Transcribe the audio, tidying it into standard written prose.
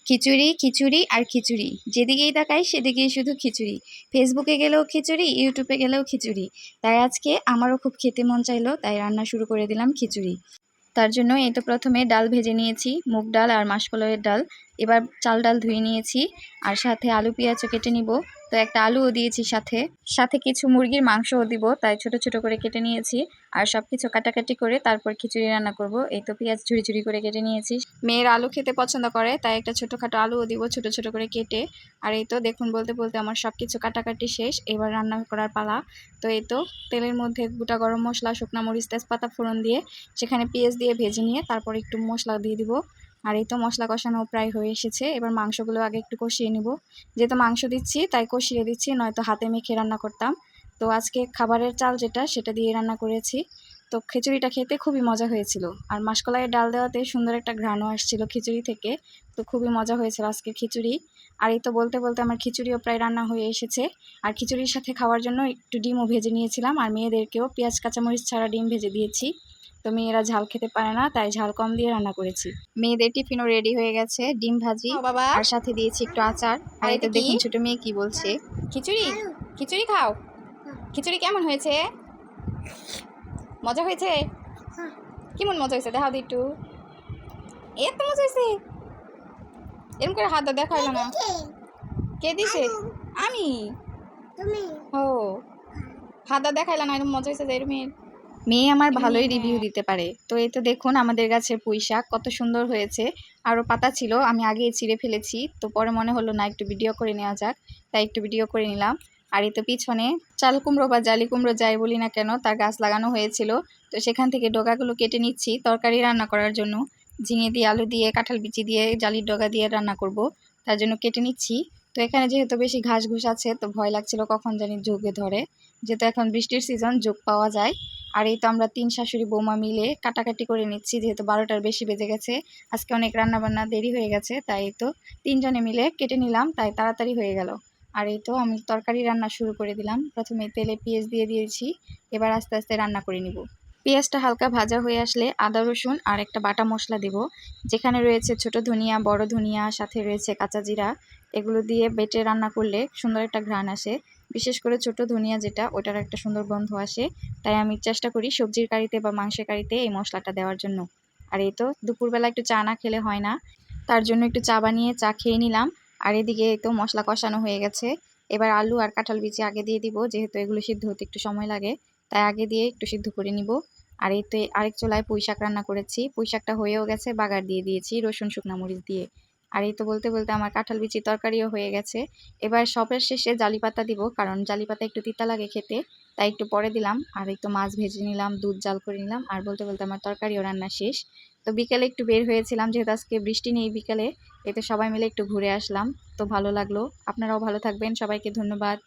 খিচুড়ি খিচুড়ি আর খিচুড়ি, যেদিকেই তাকাই সেদিকেই শুধু খিচুড়ি। ফেসবুকে গেলেও খিচুড়ি, ইউটিউবে গেলেও খিচুড়ি। তাই আজকে আমারও খুব খেতে মন চাইলো, তাই রান্না শুরু করে দিলাম খিচুড়ি। তার জন্য এই তো প্রথমে ডাল ভেজে নিয়েছি, মুগ ডাল আর মাসকলাইয়ের ডাল। এবার চাল ডাল ধুয়ে নিয়েছি, আর সাথে আলু পেঁয়াজও কেটে নিব। তো একটা আলুও দিয়েছি, সাথে সাথে কিছু মুরগির মাংসও দিব, তাই ছোট ছোট করে কেটে নিয়েছি। আর সব কিছু কাটাকাটি করে তারপর খিচুড়ি রান্না করব। এই তো পেঁয়াজ ঝুড়ি ঝুড়ি করে কেটে নিয়েছি। মেয়ের আলু খেতে পছন্দ করে, তাই একটা ছোটোখাটো আলুও দিব ছোট ছোট করে কেটে। আর এই তো দেখুন, বলতে বলতে আমার সব কিছু কাটাকাটি শেষ, এবার রান্না করার পালা। তো এই তো তেলের মধ্যে গোটা গরম মশলা, শুকনা মরিচ, তেজপাতা ফোড়ন দিয়ে সেখানে পেঁয়াজ দিয়ে ভেজে নিয়ে তারপর একটু মশলা দিয়ে দিব। আর এই তো মশলা কষানো প্রায় হয়ে এসেছে, এবার মাংসগুলো আগে একটু কষিয়ে নিব। যেহেতু মাংস দিচ্ছি তাই কষিয়ে দিচ্ছি, নয়তো হাতে মেখে রান্না করতাম। তো আজকে খাবারের চাল যেটা, সেটা দিয়ে রান্না করেছি। তো খিচুড়িটা খেতে খুবই মজা হয়েছিল, আর মাসকলাইয়ের ডাল দেওয়াতে সুন্দর একটা ঘ্রাণও আসছিল খিচুড়ি থেকে। তো খুবই মজা হয়েছিল আজকে খিচুড়ি। আর এই তো বলতে বলতে আমার খিচুড়িও প্রায় রান্না হয়ে এসেছে। আর খিচুড়ির সাথে খাওয়ার জন্য একটু ডিমও ভেজে নিয়েছিলাম, আর মেয়েদেরকেও পেঁয়াজ কাঁচামরিচ ছাড়া ডিম ভেজে দিয়েছি। তো মেয়েরা ঝাল খেতে পারে না, তাই ঝাল কম দিয়ে রান্না করেছি। মেয়েদের টিফিনও রেডি হয়ে গেছে, ডিম ভাজি বাবা, আর সাথে দিয়েছি একটু আচার। আর এই তো দেখুন ছোট মেয়ে কি বলছে, খিচুড়ি খিচুড়ি খাও। খিচুড়ি কেমন হয়েছে? মজা হয়েছে? কেমন মজা হয়েছে দেখাও দি একটু। এত মজা হয়েছে, এরকম করে হাতটা দেখাইলো না। কে দিছে? আমি। ও, হাতটা দেখাইলা না, এরকম মজা হয়েছে যে এরকম। মেয়ে আমার ভালোই রিভিউ দিতে পারে। তো এই তো দেখুন আমাদের গাছের পুঁই শাক কত সুন্দর হয়েছে। আরও পাতা ছিল, আমি আগেই ছিঁড়ে ফেলেছি, তো পরে মনে হলো না একটু ভিডিও করে নেওয়া যাক, তাই একটু ভিডিও করে নিলাম। আর এই তো পিছনে চাল কুমড়ো বা জালি কুমড়ো যাই বলি না কেন, তার গাছ লাগানো হয়েছিল। তো সেখান থেকে ডগাগুলো কেটে নিচ্ছি তরকারি রান্না করার জন্য। ঝিঙে দিয়ে, আলু দিয়ে, কাঁঠাল বিচি দিয়ে, জালির ডগা দিয়ে রান্না করব, তার জন্য কেটে নিচ্ছি। তো এখানে যেহেতু বেশি ঘাস ঘুষ আছে, তো ভয় লাগছিল কখন জানি ঝোঁকে ধরে, যেহেতু এখন বৃষ্টির সিজন, ঝোঁক পাওয়া যায়। আর এই তো আমরা 3 শাশুড়ি বৌমা মিলে কাটাকাটি করে নিচ্ছি, যেহেতু 12টার বেশি বেজে গেছে। আজকে অনেক রান্নাবান্না দেরি হয়ে গেছে, তাই তো 3 জনে মিলে কেটে নিলাম, তাই তাড়াতাড়ি হয়ে গেল। আর এই তো আমি তরকারি রান্না শুরু করে দিলাম। প্রথমে তেলে পেঁয়াজ দিয়ে দিয়েছি, এবার আস্তে আস্তে রান্না করে নিব। পেঁয়াজটা হালকা ভাজা হয়ে আসলে আদা রসুন আর একটা বাটা মশলা দেব, যেখানে রয়েছে ছোট ধনিয়া, বড় ধনিয়া, সাথে রয়েছে কাঁচা জিরা। এগুলো দিয়ে বেটে রান্না করলে সুন্দর একটা ঘ্রাণ আসে। বিশেষ করে ছোট ধনিয়া যেটা, ওটার একটা সুন্দর গন্ধ আসে। তাই আমি চেষ্টা করি সবজির কারিতে বা মাংসের কারিতে এই মশলাটা দেওয়ার জন্য। আর এই তো দুপুরবেলা একটু চা না খেলে হয় না, তার জন্য একটু চা বানিয়ে চা খেয়ে নিলাম। আর এদিকে এই তো মশলা কষানো হয়ে গেছে। এবার আলু আর কাঁঠাল বিচি আগে দিয়ে দিব, যেহেতু এগুলো সিদ্ধ হতে একটু সময় লাগে, তাই আগে দিয়ে একটু সিদ্ধ করে নিব। আর এই তো আরেক চুলায় পুঁই শাক রান্না করেছি, পুঁই শাকটা হয়েও গেছে, বাগার দিয়ে দিয়েছি রসুন শুকনা মরিচ দিয়ে। আর এই তো বলতে বলতে আমার কাঁঠাল বিচি তরকারিও হয়ে গেছে। এবার সবের শেষে জালি পাতা দিব, কারণ জালি পাতা একটু তিতা লাগে খেতে, তাই একটু পরে দিলাম। আর এই তো মাছ ভেজে নিলাম, দুধ জাল করে নিলাম, আর বলতে বলতে আমার তরকারিও রান্না শেষ। তো বিকেলে একটু বের হয়েছিলাম, যেহেতু আজকে বৃষ্টি নেই বিকেলে, এতে সবাই মিলে একটু ঘুরে আসলাম। তো ভালো লাগলো। আপনারাও ভালো থাকবেন, সবাইকে ধন্যবাদ।